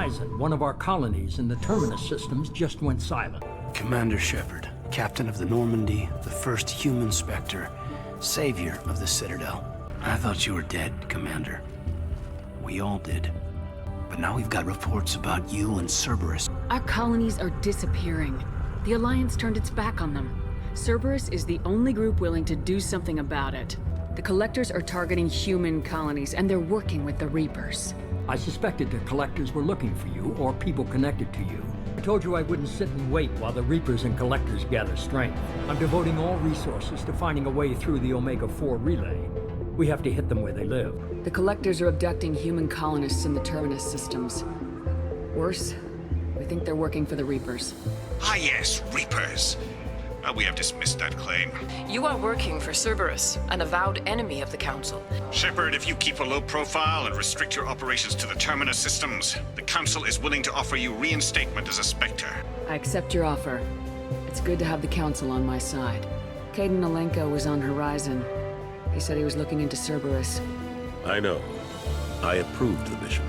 Horizon, one of our colonies in the Terminus systems just went silent. Commander Shepard, captain of the Normandy, the first human Spectre, savior of the Citadel. I thought you were dead, Commander. We all did. But now we've got reports about you and Cerberus. Our colonies are disappearing. The Alliance turned its back on them. Cerberus is the only group willing to do something about it. The Collectors are targeting human colonies, and they're working with the Reapers. I suspected the Collectors were looking for you, or people connected to you. I told you I wouldn't sit and wait while the Reapers and Collectors gather strength. I'm devoting all resources to finding a way through the Omega-4 relay. We have to hit them where they live. The Collectors are abducting human colonists in the Terminus systems. Worse, we think they're working for the Reapers. Ah yes, Reapers. Well, we have dismissed that claim. You are working for Cerberus, an avowed enemy of the Council. Shepard, if you keep a low profile and restrict your operations to the Terminus systems, the Council is willing to offer you reinstatement as a Spectre. I accept your offer. It's good to have the Council on my side. Caden Alenko was on Horizon. He said he was looking into Cerberus. I know. I approved the mission.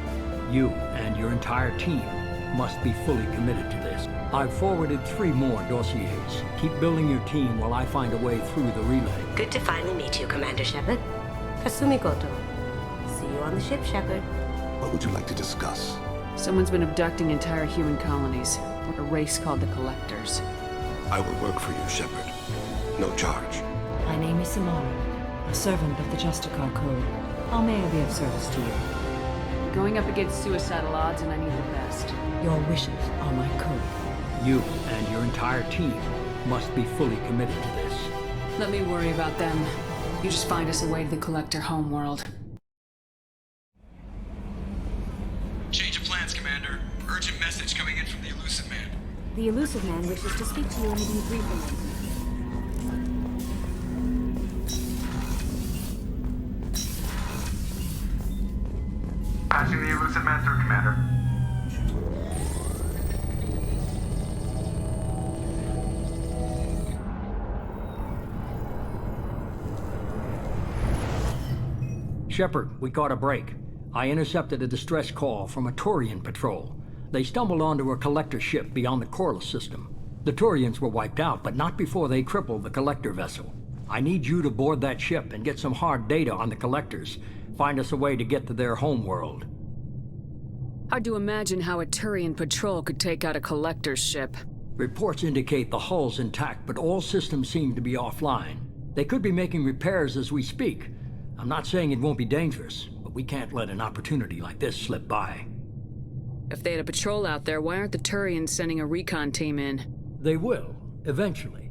You and your entire team must be fully committed to this. I've forwarded 3 more dossiers. Keep building your team while I find a way through the relay. Good to finally meet you, Commander Shepard. Kasumi Koto. See you on the ship, Shepard. What would you like to discuss? Someone's been abducting entire human colonies. A race called the Collectors. I will work for you, Shepard. No charge. My name is Samara, a servant of the Justicar Code. How may I be of service to you? Going up against suicidal odds, and I need the best. Your wishes are my code. You and your entire team must be fully committed to this. Let me worry about them. You just find us a way to the Collector homeworld. Change of plans, Commander. Urgent message coming in from the Illusive Man. The Illusive Man wishes to speak to you in the debriefing room. Passing the Illusive Man through, Commander. Shepard, we caught a break. I intercepted a distress call from a Turian patrol. They stumbled onto a Collector ship beyond the Corliss system. The Turians were wiped out, but not before they crippled the Collector vessel. I need you to board that ship and get some hard data on the Collectors. Find us a way to get to their homeworld. Hard to imagine how a Turian patrol could take out a Collector's ship. Reports indicate the hull's intact, but all systems seem to be offline. They could be making repairs as we speak. I'm not saying it won't be dangerous, but we can't let an opportunity like this slip by. If they had a patrol out there, why aren't the Turians sending a recon team in? They will, eventually.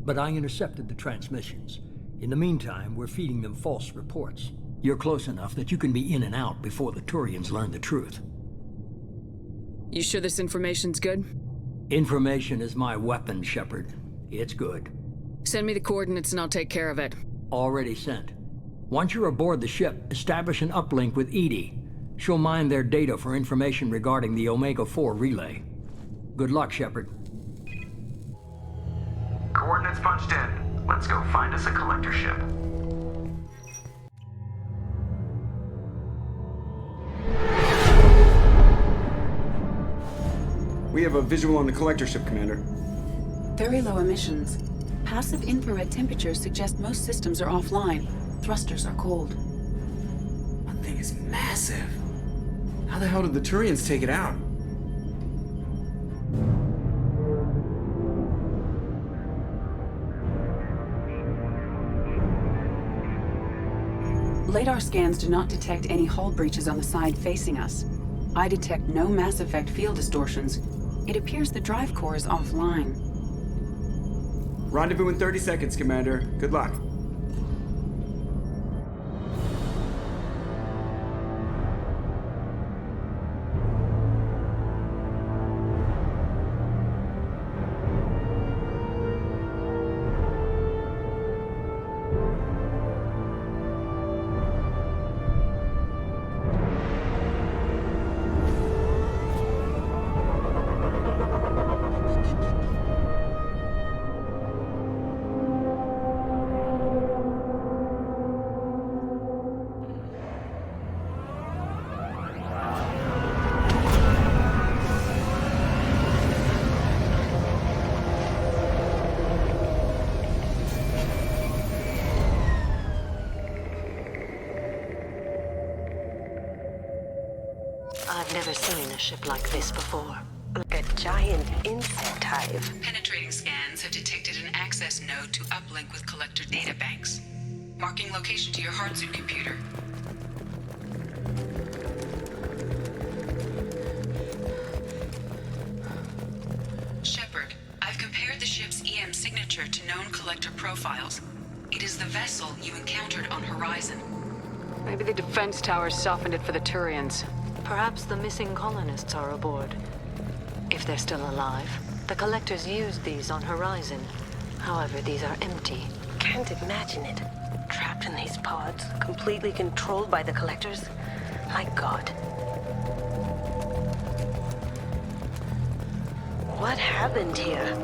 But I intercepted the transmissions. In the meantime, we're feeding them false reports. You're close enough that you can be in and out before the Turians learn the truth. You sure this information's good? Information is my weapon, Shepard. It's good. Send me the coordinates and I'll take care of it. Already sent. Once you're aboard the ship, establish an uplink with Edie. She'll mine their data for information regarding the Omega-4 relay. Good luck, Shepard. Coordinates punched in. Let's go find us a Collector ship. We have a visual on the Collector ship, Commander. Very low emissions. Passive infrared temperatures suggest most systems are offline. Thrusters are cold. That thing is massive. How the hell did the Turians take it out? Radar scans do not detect any hull breaches on the side facing us. I detect no Mass Effect field distortions. It appears the drive core is offline. Rendezvous in 30 seconds, Commander. Good luck. Never seen a ship like this before. Like a giant insect hive. Penetrating scans have detected an access node to uplink with collector databanks. Marking location to your hardsuit computer. Shepard, I've compared the ship's EM signature to known collector profiles. It is the vessel you encountered on Horizon. Maybe the defense towers softened it for the Turians. Perhaps the missing colonists are aboard. If they're still alive. The collectors used these on Horizon. However, these are empty. Can't imagine it. Trapped in these pods, completely controlled by the collectors. My God. What happened here?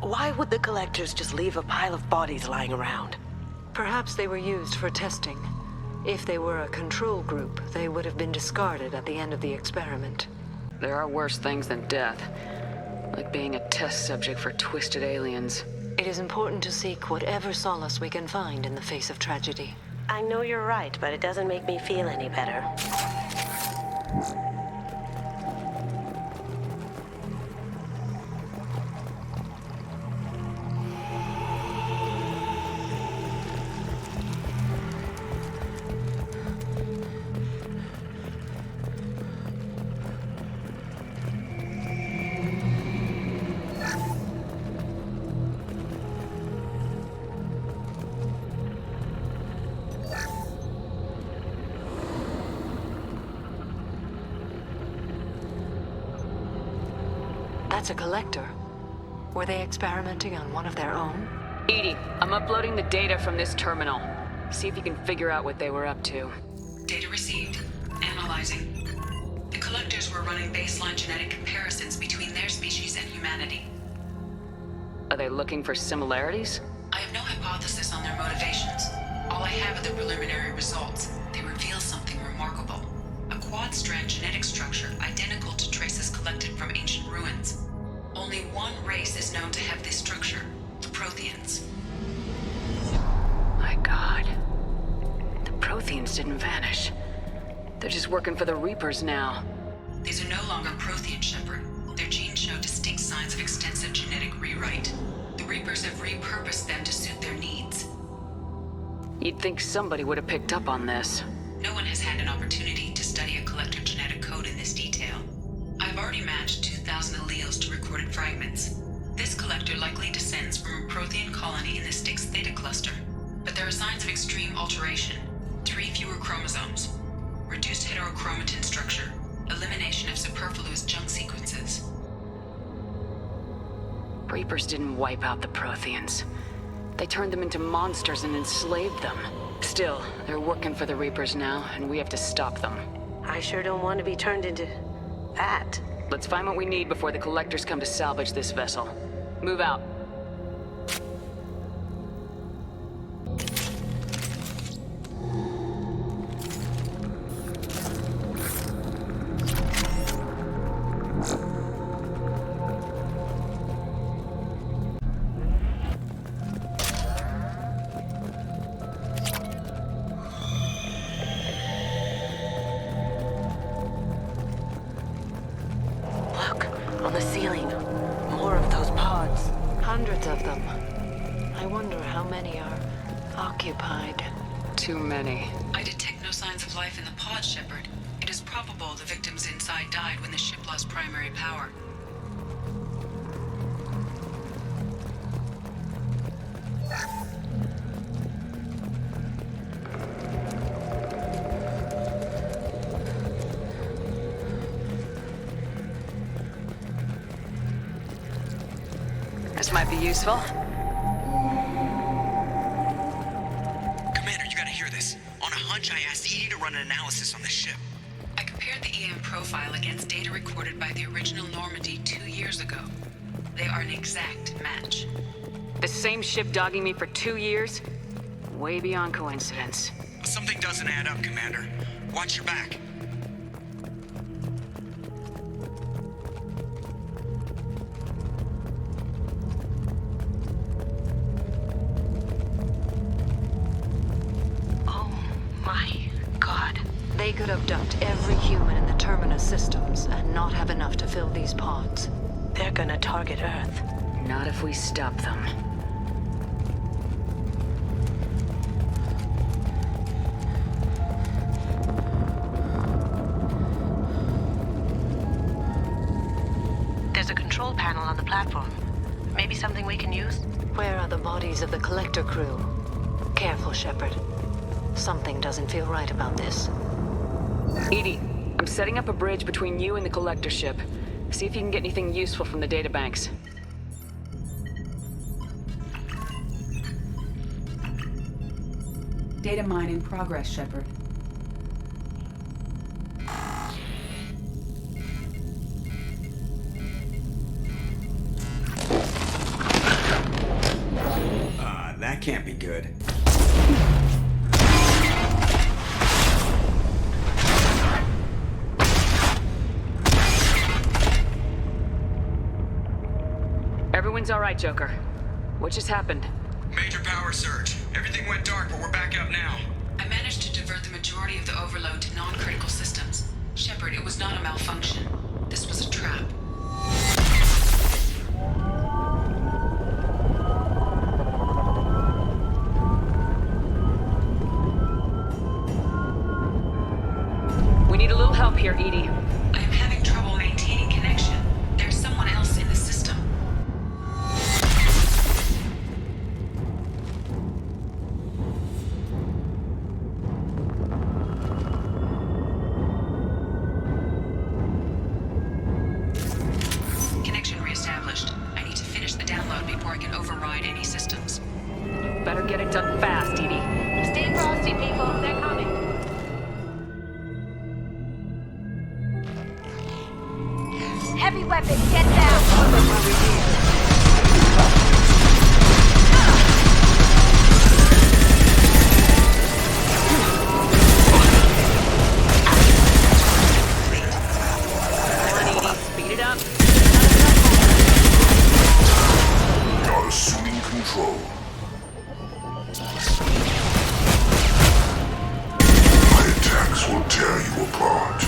Why would the collectors just leave a pile of bodies lying around? Perhaps they were used for testing. If they were a control group, they would have been discarded at the end of the experiment. There are worse things than death. Like being a test subject for twisted aliens. It is important to seek whatever solace we can find in the face of tragedy. I know you're right, but it doesn't make me feel any better. That's a collector. Were they experimenting on one of their own? EDI, I'm uploading the data from this terminal. See if you can figure out what they were up to. Data received. Analyzing. The collectors were running baseline genetic comparisons between their species and humanity. Are they looking for similarities? I have no hypothesis on their motivations. All I have are the preliminary results. They reveal something remarkable. A quad-strand genetic structure identical to traces collected from ancient ruins. Only one race is known to have this structure, the Protheans. My God. The Protheans didn't vanish. They're just working for the Reapers now. These are no longer Prothean, Shepard. Their genes show distinct signs of extensive genetic rewrite. The Reapers have repurposed them to suit their needs. You'd think somebody would have picked up on this. No one has had an opportunity to study a collector genetic code in this detail. I've already matched 2,000 alleles to recorded fragments. This collector likely descends from a Prothean colony in the Styx Theta cluster. But there are signs of extreme alteration. 3 fewer chromosomes. Reduced heterochromatin structure. Elimination of superfluous junk sequences. Reapers didn't wipe out the Protheans. They turned them into monsters and enslaved them. Still, they're working for the Reapers now, and we have to stop them. I sure don't want to be turned into that. Let's find what we need before the collectors come to salvage this vessel. Move out. On the ceiling. More of those pods. Hundreds of them. I wonder how many are occupied. Too many. I detect no signs of life in the pod, Shepard. It is probable the victims inside died when the ship lost primary power. This might be useful. Commander, you gotta hear this. On a hunch, I asked EDI to run an analysis on the ship. I compared the EM profile against data recorded by the original Normandy 2 years ago. They are an exact match. The same ship dogging me for 2 years? Way beyond coincidence. Something doesn't add up, Commander. Watch your back. could abduct every human in the Terminus systems and not have enough to fill these pods. They're gonna target Earth. Not if we stop them. There's a control panel on the platform. Maybe something we can use? Where are the bodies of the Collector crew? Careful, Shepard. Something doesn't feel right about this. EDI, I'm setting up a bridge between you and the Collector ship. See if you can get anything useful from the databanks. Data mine in progress, Shepard. That can't be good. Everyone's all right, Joker. What just happened? Major power surge. Everything went dark, but we're back up now. I managed to divert the majority of the overload to non-critical systems. Shepard, it was not a malfunction. This was a trap. We need a little help here, EDI. I am having trouble maintaining connection. There's someone else in the system. Connection reestablished. I need to finish the download before I can override any systems. Better get it done fast, EDI. Stay frosty, people. They're coming. Heavy weapons, get down! Come on, EDI. Speed it up. We are assuming control. My attacks will tear you apart.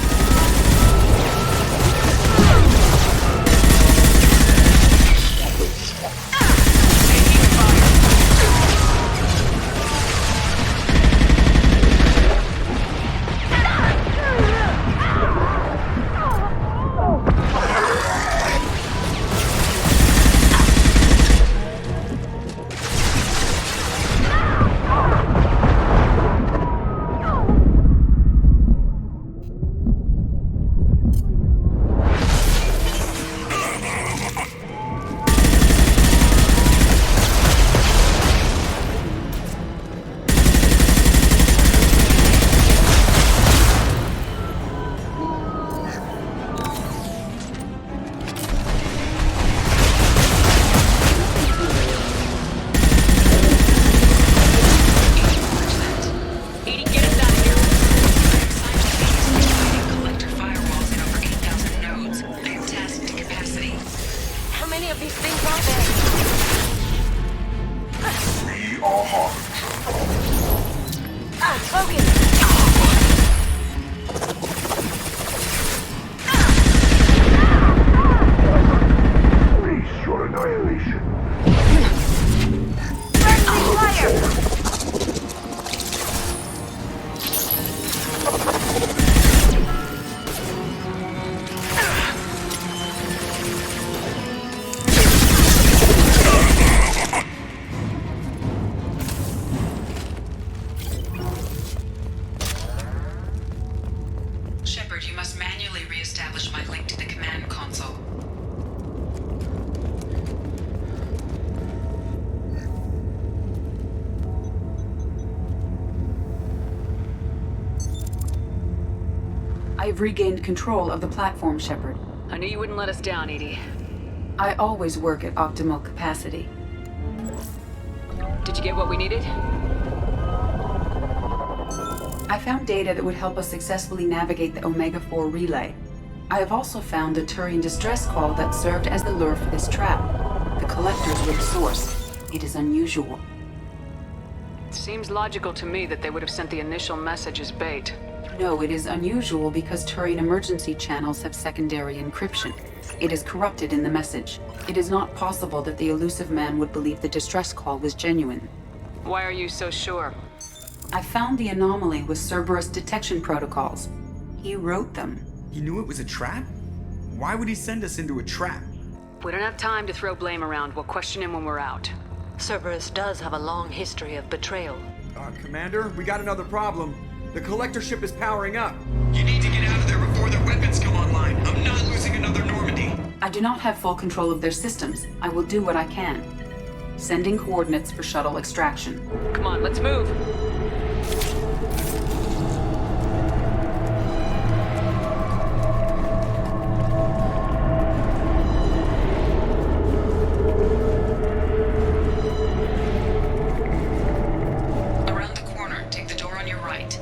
Shepard, you must manually re-establish my link to the command console. I've regained control of the platform, Shepard. I knew you wouldn't let us down, EDI. I always work at optimal capacity. Did you get what we needed? I found data that would help us successfully navigate the Omega-4 relay. I have also found a Turian distress call that served as the lure for this trap. The Collectors were the source. It is unusual. Seems logical to me that they would have sent the initial message as bait. No, it is unusual because Turian emergency channels have secondary encryption. It is corrupted in the message. It is not possible that the Illusive Man would believe the distress call was genuine. Why are you so sure? I found the anomaly with Cerberus detection protocols. He wrote them. He knew it was a trap? Why would he send us into a trap? We don't have time to throw blame around. We'll question him when we're out. Cerberus does have a long history of betrayal. Commander, we got another problem. The collector ship is powering up. You need to get out of there before their weapons come online. I'm not losing another Normandy. I do not have full control of their systems. I will do what I can. Sending coordinates for shuttle extraction. Come on, let's move. Around the corner, take the door on your right.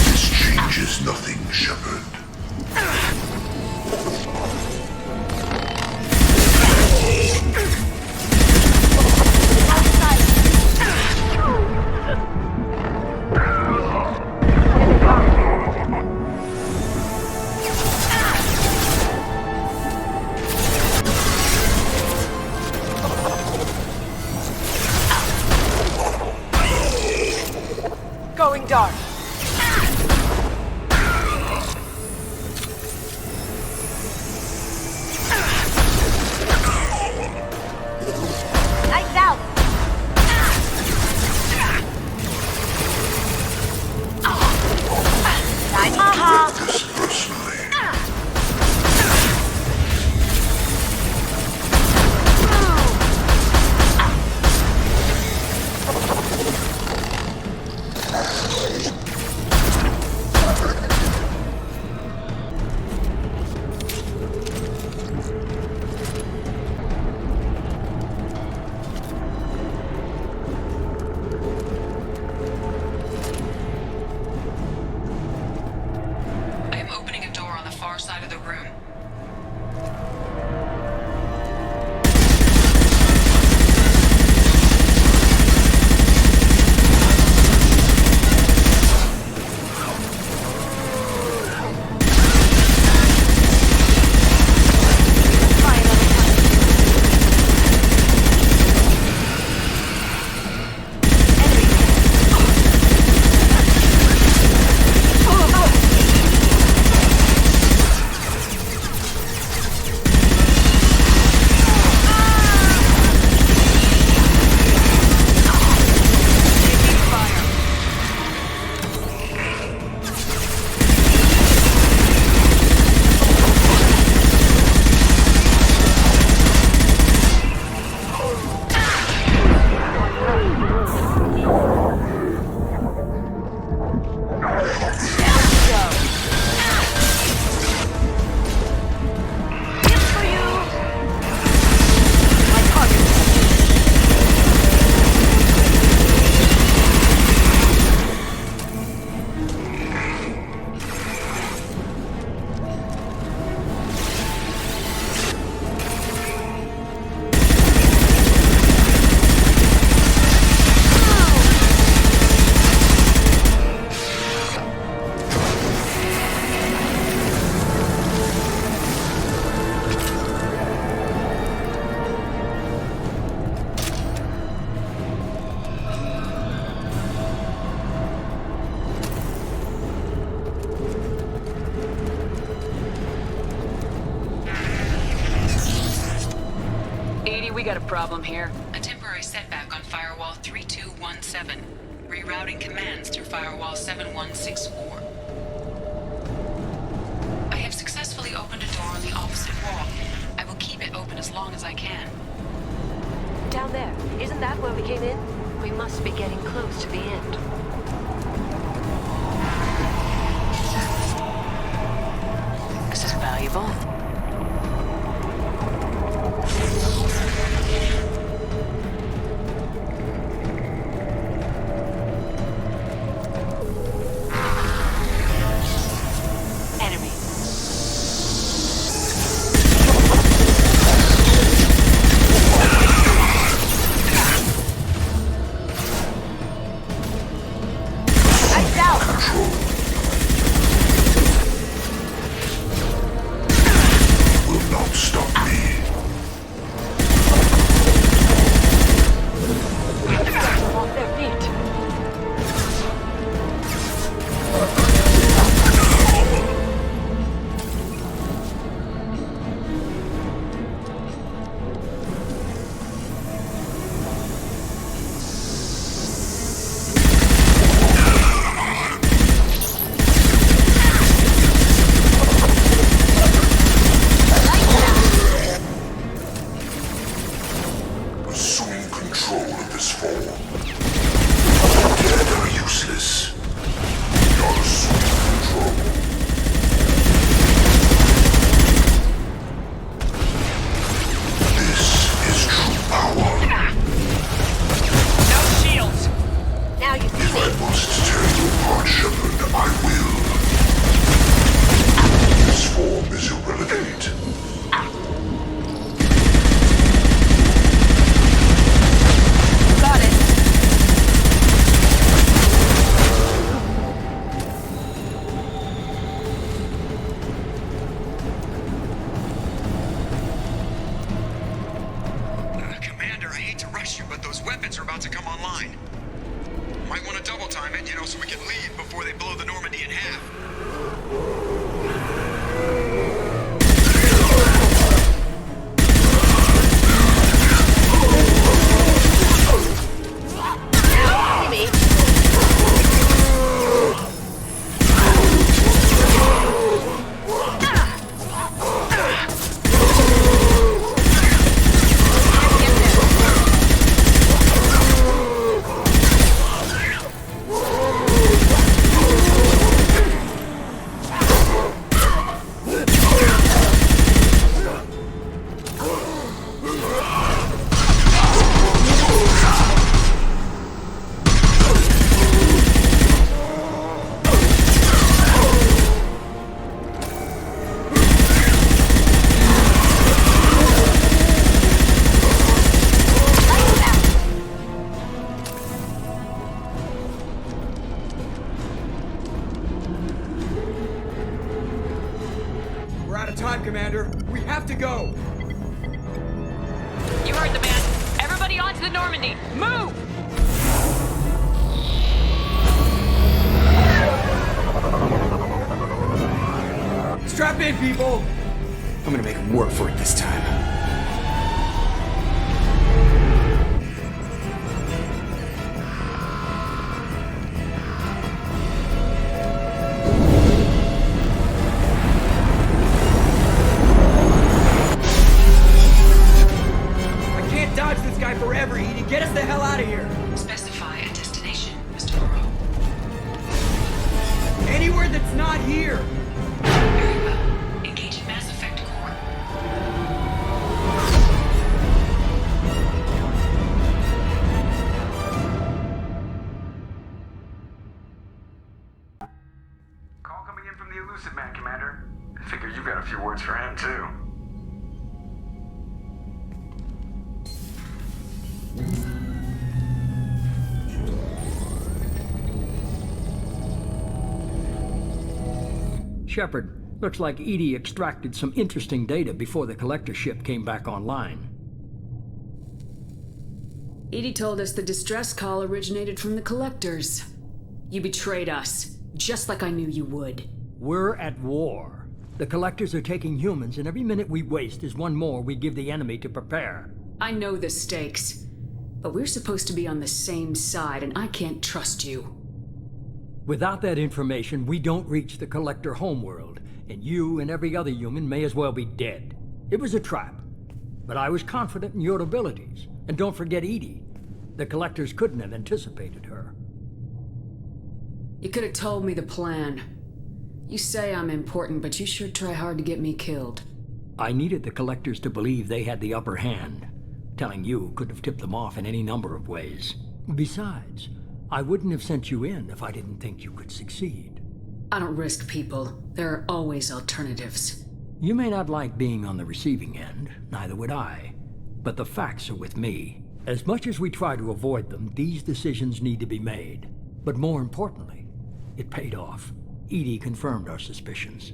This changes nothing, Shepard. Going dark. Lights out. This personally. got a problem here. A temporary setback on Firewall 3217. Rerouting commands through Firewall 7164. I have successfully opened a door on the opposite wall. I will keep it open as long as I can. Down there. Isn't that where we came in? We must be getting close to the end. This is valuable. time, Commander. We have to go. You heard the man. Everybody onto the Normandy. Move! Strap in, people! I'm gonna make him work for it this time. I can't dodge this guy forever, Edie. Get us the hell out of here! Specify a destination, Mr. Burrow. Anywhere that's not here! Very well. Engaging Mass Effect Core. Call coming in from the Illusive Man, Commander. I figure you got a few words for him, too. Shepard, looks like Edie extracted some interesting data before the collector ship came back online. Edie told us the distress call originated from the collectors. You betrayed us, just like I knew you would. We're at war. The collectors are taking humans, and every minute we waste is one more we give the enemy to prepare. I know the stakes. But we're supposed to be on the same side, and I can't trust you. Without that information, we don't reach the Collector homeworld, and you and every other human may as well be dead. It was a trap. But I was confident in your abilities. And don't forget Edie. The Collectors couldn't have anticipated her. You could have told me the plan. You say I'm important, but you sure try hard to get me killed. I needed the Collectors to believe they had the upper hand. Telling you could have tipped them off in any number of ways. Besides, I wouldn't have sent you in if I didn't think you could succeed. I don't risk people. There are always alternatives. You may not like being on the receiving end, neither would I. But the facts are with me. As much as we try to avoid them, these decisions need to be made. But more importantly, it paid off. Edie confirmed our suspicions.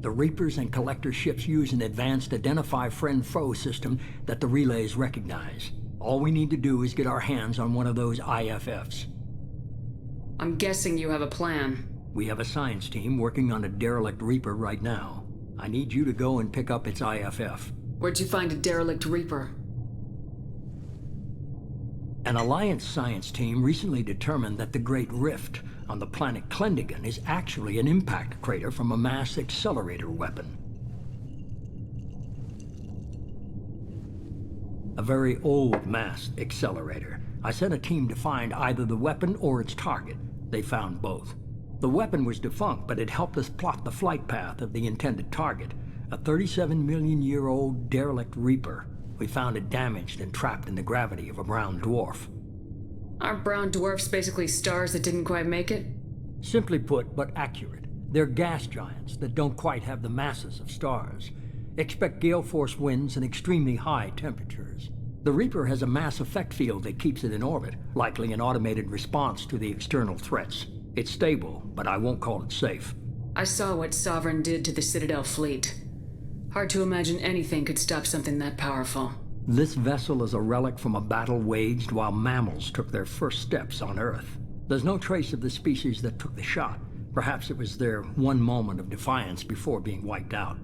The Reapers and Collector ships use an advanced identify friend-foe system that the relays recognize. All we need to do is get our hands on one of those IFFs. I'm guessing you have a plan. We have a science team working on a derelict Reaper right now. I need you to go and pick up its IFF. Where'd you find a derelict Reaper? An Alliance science team recently determined that the Great Rift on the planet Klendigan is actually an impact crater from a mass accelerator weapon. A very old mass accelerator. I sent a team to find either the weapon or its target. They found both. The weapon was defunct, but it helped us plot the flight path of the intended target, a 37-million-year-old derelict Reaper. We found it damaged and trapped in the gravity of a brown dwarf. Aren't brown dwarfs basically stars that didn't quite make it? Simply put, but accurate. They're gas giants that don't quite have the masses of stars. Expect gale force winds and extremely high temperatures. The Reaper has a mass effect field that keeps it in orbit, likely an automated response to the external threats. It's stable, but I won't call it safe. I saw what Sovereign did to the Citadel fleet. Hard to imagine anything could stop something that powerful. This vessel is a relic from a battle waged while mammals took their first steps on Earth. There's no trace of the species that took the shot. Perhaps it was their one moment of defiance before being wiped out.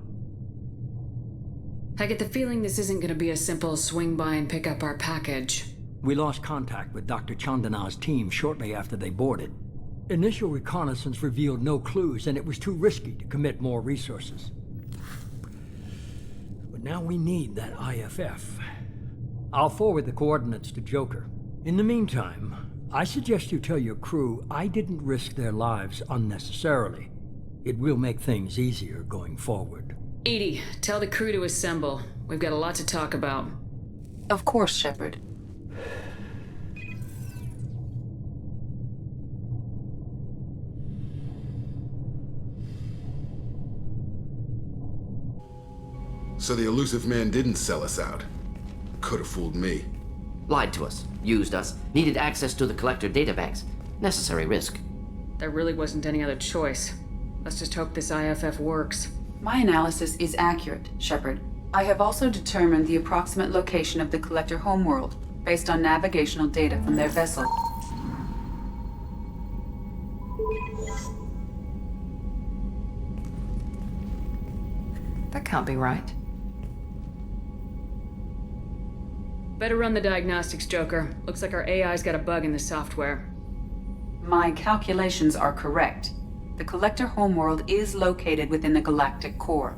I get the feeling this isn't going to be a simple swing by and pick up our package. We lost contact with Dr. Chandana's team shortly after they boarded. Initial reconnaissance revealed no clues, and it was too risky to commit more resources. But now we need that IFF. I'll forward the coordinates to Joker. In the meantime, I suggest you tell your crew I didn't risk their lives unnecessarily. It will make things easier going forward. Edie, tell the crew to assemble. We've got a lot to talk about. Of course, Shepard. So the Illusive Man didn't sell us out. Could have fooled me. Lied to us, used us, needed access to the Collector databanks. Necessary risk. There really wasn't any other choice. Let's just hope this IFF works. My analysis is accurate, Shepard. I have also determined the approximate location of the Collector homeworld, based on navigational data from their vessel. That can't be right. Better run the diagnostics, Joker. Looks like our AI's got a bug in the software. My calculations are correct. The Collector homeworld is located within the galactic core.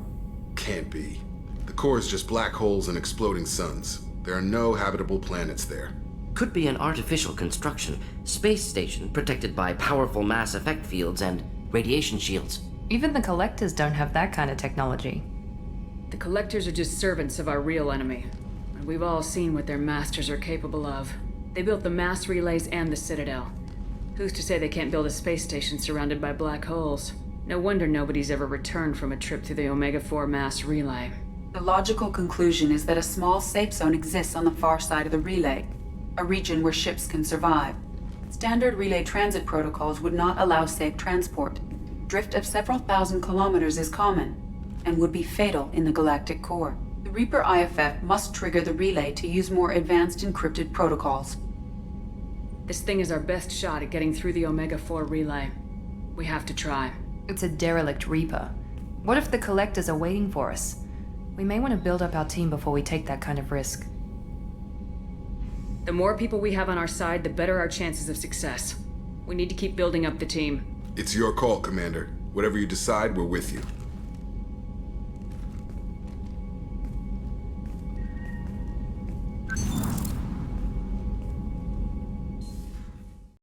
Can't be. The core is just black holes and exploding suns. There are no habitable planets there. Could be an artificial construction, space station protected by powerful mass effect fields and radiation shields. Even the Collectors don't have that kind of technology. The Collectors are just servants of our real enemy. And we've all seen what their masters are capable of. They built the mass relays and the Citadel. Who's to say they can't build a space station surrounded by black holes? No wonder nobody's ever returned from a trip through the Omega-4 mass relay. The logical conclusion is that a small safe zone exists on the far side of the relay, a region where ships can survive. Standard relay transit protocols would not allow safe transport. Drift of several thousand kilometers is common, and would be fatal in the galactic core. The Reaper IFF must trigger the relay to use more advanced encrypted protocols. This thing is our best shot at getting through the Omega-4 relay. We have to try. It's a derelict Reaper. What if the Collectors are waiting for us? We may want to build up our team before we take that kind of risk. The more people we have on our side, the better our chances of success. We need to keep building up the team. It's your call, Commander. Whatever you decide, we're with you.